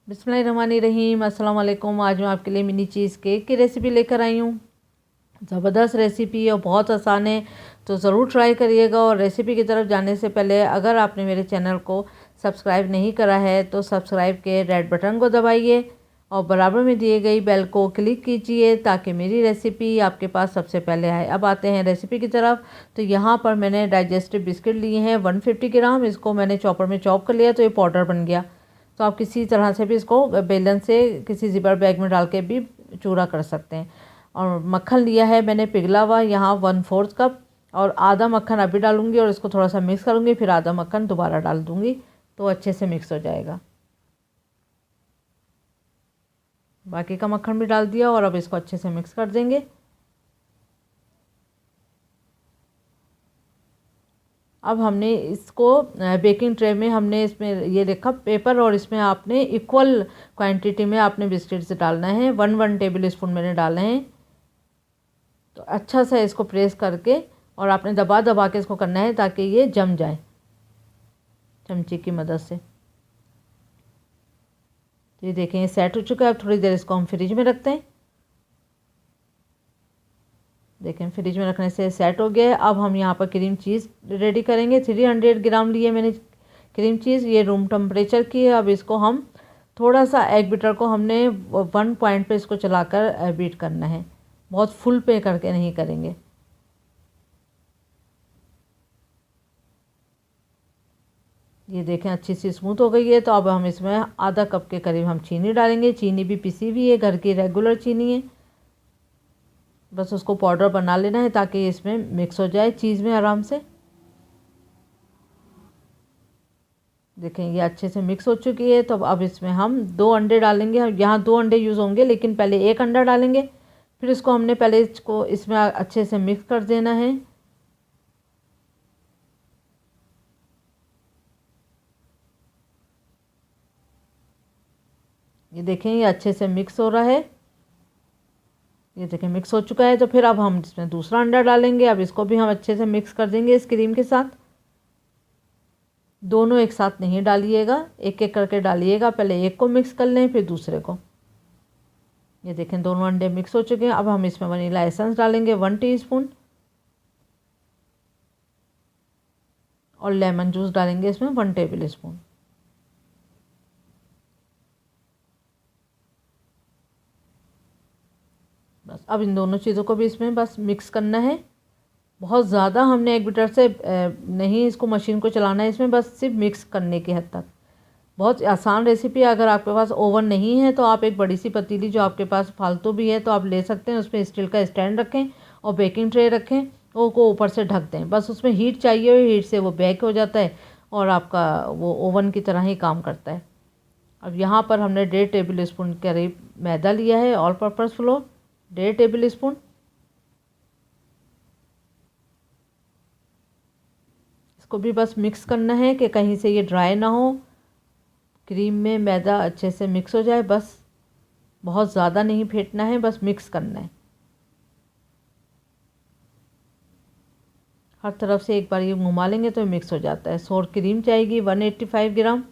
बिस्मिल्लाहिर्रहमानिर्रहीम। अस्सलाम वालेकुम। आज मैं आपके लिए मिनी चीज़ केक की रेसिपी लेकर आई हूँ। ज़बरदस्त रेसिपी और बहुत आसान है, तो ज़रूर ट्राई करिएगा। और रेसिपी की तरफ जाने से पहले अगर आपने मेरे चैनल को सब्सक्राइब नहीं करा है तो सब्सक्राइब के रेड बटन को दबाइए और बराबर में दिए गई बेल को क्लिक कीजिए ताकि मेरी रेसिपी आपके पास सबसे पहले आए। अब आते हैं रेसिपी की तरफ। तो यहाँ पर मैंने डाइजेस्टिव बिस्किट लिए हैं 150 ग्राम। इसको मैंने चॉपर में चॉप कर लिया तो ये पाउडर बन गया। तो आप किसी तरह से भी इसको बेलन से किसी ज़िपर बैग में डाल के भी चूरा कर सकते हैं। और मक्खन लिया है मैंने पिघला हुआ, यहाँ 1/4 कप। और आधा मक्खन अभी डालूंगी और इसको थोड़ा सा मिक्स करूँगी, फिर आधा मक्खन दोबारा डाल दूँगी तो अच्छे से मिक्स हो जाएगा। बाकी का मक्खन भी डाल दिया और अब इसको अच्छे से मिक्स कर देंगे। अब हमने इसको बेकिंग ट्रे में हमने इसमें ये रखा पेपर और इसमें आपने इक्वल क्वांटिटी में आपने बिस्किट्स डालना है। 1 टेबल स्पून मैंने डाले हैं। तो अच्छा सा इसको प्रेस करके और आपने दबा दबा के इसको करना है ताकि ये जम जाए चमचे की मदद से। तो ये देखें ये सेट हो चुका है। अब थोड़ी देर इसको हम फ्रिज में रखते हैं। देखें फ्रिज में रखने से सेट हो गया है। अब हम यहाँ पर क्रीम चीज़ रेडी करेंगे। 300 ग्राम लिए मैंने क्रीम चीज़, ये रूम टेम्परेचर की है। अब इसको हम थोड़ा सा एग बीटर को हमने 1 पॉइंट पे इसको चलाकर बीट करना है, बहुत फुल पे करके नहीं करेंगे। ये देखें अच्छी सी स्मूथ हो गई है। तो अब हम इसमें आधा कप के करीब हम चीनी डालेंगे। चीनी भी पिसी हुई है, घर की रेगुलर चीनी है। बस उसको पाउडर बना लेना है ताकि इसमें मिक्स हो जाए चीज़ में आराम से। देखें ये अच्छे से मिक्स हो चुकी है। तो अब इसमें हम 2 अंडे डालेंगे। यहाँ 2 अंडे यूज़ होंगे लेकिन पहले 1 अंडा डालेंगे। फिर इसको हमने पहले इसको इसमें अच्छे से मिक्स कर देना है। ये देखें ये अच्छे से मिक्स हो रहा है। ये देखें मिक्स हो चुका है। तो फिर अब हम इसमें दूसरा अंडा डालेंगे। अब इसको भी हम अच्छे से मिक्स कर देंगे इस क्रीम के साथ। दोनों एक साथ नहीं डालिएगा, एक एक करके डालिएगा। पहले एक को मिक्स कर लें फिर दूसरे को। ये देखें दोनों अंडे मिक्स हो चुके हैं। अब हम इसमें वनीला एसेंस डालेंगे 1 टीस्पून और लेमन जूस डालेंगे इसमें 1 टेबल स्पून। बस अब इन दोनों चीज़ों को भी इसमें बस मिक्स करना है। बहुत ज़्यादा हमने एक बीटर से नहीं इसको मशीन को चलाना है, इसमें बस सिर्फ मिक्स करने की हद तक। बहुत आसान रेसिपी है। अगर आपके पास ओवन नहीं है तो आप एक बड़ी सी पतीली जो आपके पास फालतू भी है तो आप ले सकते हैं, उसमें स्टील का स्टैंड रखें और बेकिंग ट्रे रखें, वो को ऊपर से ढक दें। बस उसमें हीट चाहिए, हीट से वो बेक हो जाता है और आपका वो ओवन की तरह ही काम करता है। अब यहाँ पर हमने 1.5 टेबल स्पून करीब मैदा लिया है, all purpose floor 1.5 table spoon. इसको भी बस मिक्स करना है कि कहीं से ये ड्राई ना हो, क्रीम में मैदा अच्छे से मिक्स हो जाए। बस बहुत ज़्यादा नहीं फेंटना है, बस मिक्स करना है हर तरफ से। एक बार ये घुमा लेंगे तो मिक्स हो जाता है। सोर क्रीम चाहिए 185 ग्राम।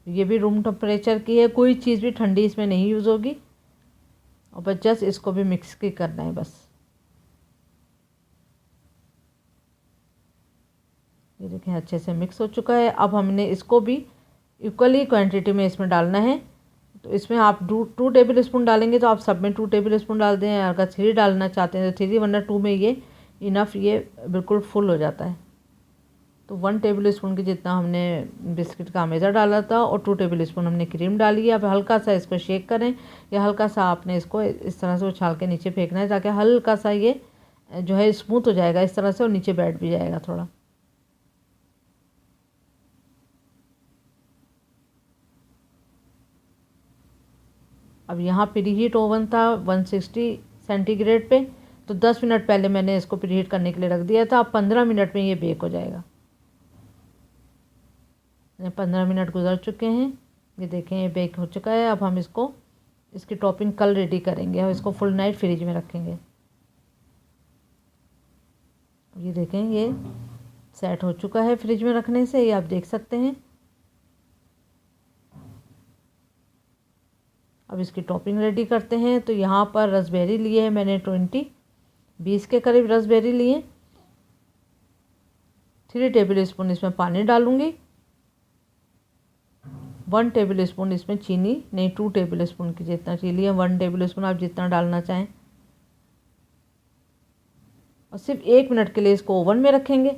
ये भी रूम टेम्परेचर की है, कोई चीज़ भी ठंडी इसमें नहीं यूज़ होगी। और बस जस्ट इसको भी मिक्स की करना है बस। ये देखें अच्छे से मिक्स हो चुका है। अब हमने इसको भी इक्वली क्वांटिटी में इसमें डालना है। तो इसमें आप 2 टेबल स्पून डालेंगे तो आप सब में 2 टेबल स्पून डाल दें। अगर 3 डालना चाहते हैं तो 3, वरना 2 में ये इनफ, ये बिल्कुल फुल हो जाता है। तो 1 टेबल स्पून की जितना हमने बिस्किट का मैदा डाला था और 2 टेबल स्पून हमने क्रीम डाली है। अब हल्का सा इसको शेक करें या हल्का सा आपने इसको इस तरह से उछाल के नीचे फेंकना है ताकि हल्का सा ये जो है स्मूथ हो जाएगा इस तरह से और नीचे बैठ भी जाएगा थोड़ा। अब यहाँ प्रीहीट ओवन था 160 सेंटीग्रेड पे, तो 10 मिनट पहले मैंने इसको प्रीहीट करने के लिए रख दिया था। अब 15 मिनट में ये बेक हो जाएगा। 15 मिनट गुजर चुके हैं। ये देखें ये बेक हो चुका है। अब हम इसको इसकी टॉपिंग कल रेडी करेंगे और इसको फुल नाइट फ्रिज में रखेंगे। ये देखें ये सेट हो चुका है फ्रिज में रखने से, ये आप देख सकते हैं। अब इसकी टॉपिंग रेडी करते हैं। तो यहाँ पर रसबेरी लिए है मैंने 20 के करीब रसबेरी लिए। 3 टेबल स्पून इसमें पानी डालूँगी। 1 टेबल स्पून इसमें चीनी, नहीं 2 टेबल स्पून की जितना चीनी है, 1 टेबल स्पून आप जितना डालना चाहें। और सिर्फ 1 मिनट के लिए इसको ओवन में रखेंगे।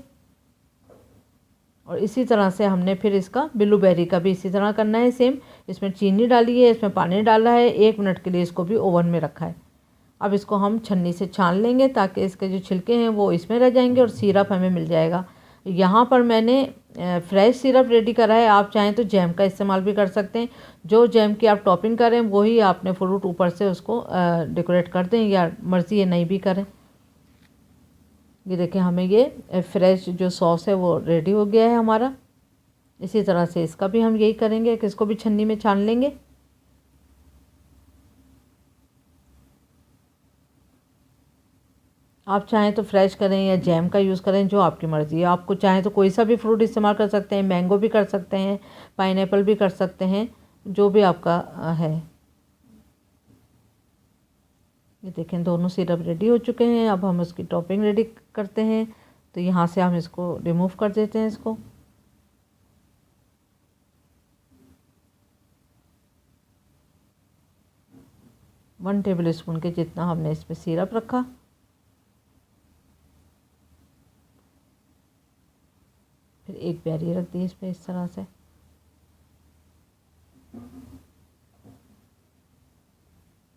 और इसी तरह से हमने फिर इसका ब्लूबेरी का भी इसी तरह करना है सेम। इसमें चीनी डाली है, इसमें पानी डाला है, 1 मिनट के लिए इसको भी ओवन में रखा है। अब इसको हम छन्नी से छान लेंगे ताकि इसके जो छिलके हैं वो इसमें रह जाएंगे और सिरप हमें मिल जाएगा। यहाँ पर मैंने फ्रेश सिरप रेडी करा है। आप चाहें तो जैम का इस्तेमाल भी कर सकते हैं। जो जैम की आप टॉपिंग करें वही आपने फ्रूट ऊपर से उसको डेकोरेट कर दें, या मर्ज़ी है नहीं भी करें। ये देखिए हमें ये फ्रेश जो सॉस है वो रेडी हो गया है हमारा। इसी तरह से इसका भी हम यही करेंगे कि इसको भी छन्नी में छान लेंगे। आप चाहें तो फ्रेश करें या जैम का यूज़ करें, जो आपकी मर्ज़ी है। आपको चाहें तो कोई सा भी फ्रूट इस्तेमाल कर सकते हैं, मैंगो भी कर सकते हैं, पाइनएप्पल भी कर सकते हैं, जो भी आपका है। ये देखें दोनों सिरप रेडी हो चुके हैं। अब हम उसकी टॉपिंग रेडी करते हैं। तो यहाँ से हम इसको रिमूव कर देते हैं इसको। वन टेबल स्पून के जितना हमने इस पर सिरप रखा। फिर एक बैरी रख दी इस पर इस तरह से।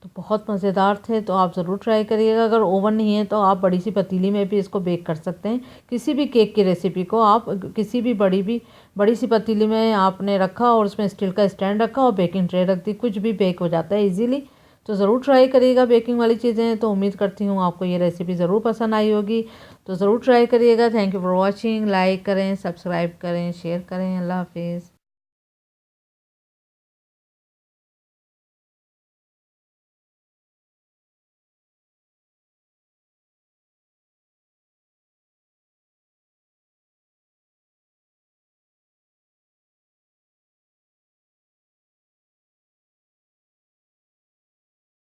तो बहुत मज़ेदार थे, तो आप ज़रूर ट्राई करिएगा। अगर ओवन नहीं है तो आप बड़ी सी पतीली में भी इसको बेक कर सकते हैं। किसी भी केक की रेसिपी को आप किसी भी बड़ी सी पतीली में आपने रखा और उसमें स्टील का स्टैंड रखा और बेकिंग ट्रे रख दी, कुछ भी बेक हो जाता है इजीली। तो ज़रूर ट्राई करिएगा बेकिंग वाली चीज़ें। तो उम्मीद करती हूँ आपको ये रेसिपी ज़रूर पसंद आई होगी। तो ज़रूर ट्राई करिएगा। Thank you for watching. Like करें, सब्सक्राइब करें, शेयर करें। अल्लाह हाफिज़।